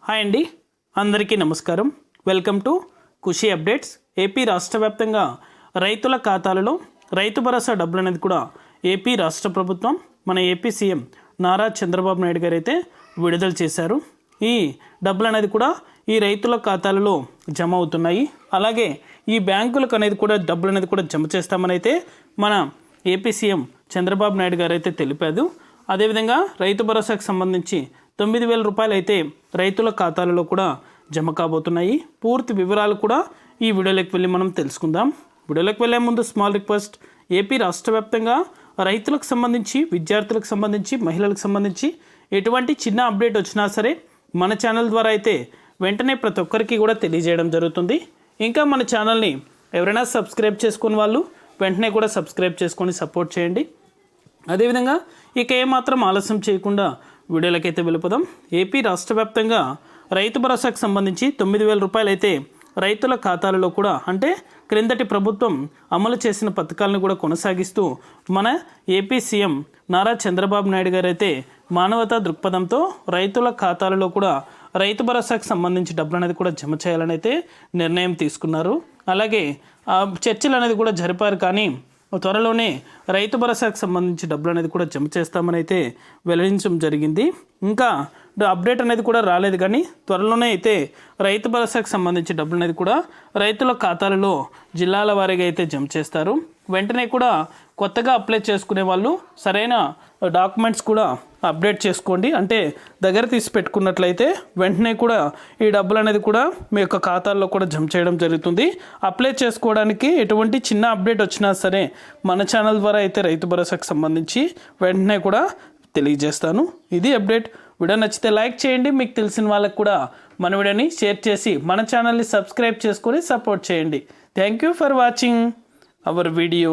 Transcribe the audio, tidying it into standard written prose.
Hi అండి, అందరికీ నమస్కారం. Welcome to Khushi updates. AP రాష్ట్ర వ్యాప్తంగా రైతుల ఖాతాలలో రైతు భరోసా డబ్బులు అనేది కూడా ఏపీ రాష్ట్ర ప్రభుత్వం మన ఏపీ సీఎం నారా చంద్రబాబు నాయుడు గారు అయితే విడుదల చేశారు. ఈ డబ్బులు అనేది కూడా ఈ రైతుల ఖాతాలలో జమ అవుతున్నాయి. అలాగే ఈ బ్యాంకులకు అనేది కూడా డబ్బులు అనేది కూడా జమ చేస్తామని అయితే మన ఏపీ సీఎం చంద్రబాబు నాయుడు గారు అయితే తెలిపారు. అదేవిధంగా రైతు భరోసాకు సంబంధించి 9,000 రూపాయలు అయితే రైతుల ఖాతాలలో కూడా జమ కాబోతున్నాయి. పూర్తి వివరాలు కూడా ఈ వీడియోలోకి వెళ్ళి మనం తెలుసుకుందాం. వీడియోలోకి వెళ్ళే ముందు స్మాల్ రిక్వెస్ట్, ఏపీ రాష్ట్ర వ్యాప్తంగా రైతులకు సంబంధించి, విద్యార్థులకు సంబంధించి, మహిళలకు సంబంధించి ఎటువంటి చిన్న అప్డేట్ వచ్చినా సరే మన ఛానల్ ద్వారా అయితే వెంటనే ప్రతి ఒక్కరికి కూడా తెలియజేయడం జరుగుతుంది. ఇంకా మన ఛానల్ని ఎవరైనా సబ్స్క్రైబ్ చేసుకుని వాళ్ళు వెంటనే కూడా సబ్స్క్రైబ్ చేసుకొని సపోర్ట్ చేయండి. అదేవిధంగా ఇక ఏమాత్రం ఆలస్యం చేయకుండా వీడియోలకైతే వెళ్ళిపోదాం. ఏపీ రాష్ట్ర వ్యాప్తంగా రైతు భరోసాకు సంబంధించి 9,000 రూపాయలు అయితే రైతుల ఖాతాలలో కూడా, అంటే క్రిందటి ప్రభుత్వం అమలు చేసిన పథకాలను కూడా కొనసాగిస్తూ మన ఏపీ సీఎం నారా చంద్రబాబు నాయుడు గారు అయితే మానవతా దృక్పథంతో రైతుల ఖాతాలలో కూడా రైతు భరోసాకు సంబంధించి డబ్బులు అనేది కూడా జమ చేయాలని అయితే నిర్ణయం తీసుకున్నారు. అలాగే చర్చలు అనేది కూడా జరిపారు. కానీ త్వరలోనే రైతు భరోసాకు సంబంధించి డబ్బులు అనేది కూడా జమ చేస్తామని అయితే వెల్లడించడం జరిగింది. ఇంకా అప్డేట్ అనేది కూడా రాలేదు, కానీ త్వరలోనే అయితే రైతు భరోసాకు సంబంధించి డబ్బులు అనేది కూడా రైతుల ఖాతాలలో జిల్లాల వారీగా అయితే జమ చేస్తారు. వెంటనే కూడా కొత్తగా అప్లై చేసుకునే వాళ్ళు సరైన డాక్యుమెంట్స్ కూడా అప్డేట్ చేసుకోండి. అంటే దగ్గర తీసి పెట్టుకున్నట్లయితే వెంటనే కూడా ఈ డబ్బులు అనేది కూడా మీ యొక్క ఖాతాల్లో కూడా జమ చేయడం జరుగుతుంది. అప్లై చేసుకోవడానికి ఎటువంటి చిన్న అప్డేట్ వచ్చినా సరే మన ఛానల్ ద్వారా అయితే రైతు భరోసాకు సంబంధించి వెంటనే కూడా తెలియజేస్తాను. ఇది అప్డేట్. వీడియో నచ్చితే లైక్ చేయండి. మీకు తెలిసిన వాళ్ళకి కూడా మన వీడియోని షేర్ చేసి మన ఛానల్ని సబ్స్క్రైబ్ చేసుకొని సపోర్ట్ చేయండి. Thank you for watching our video.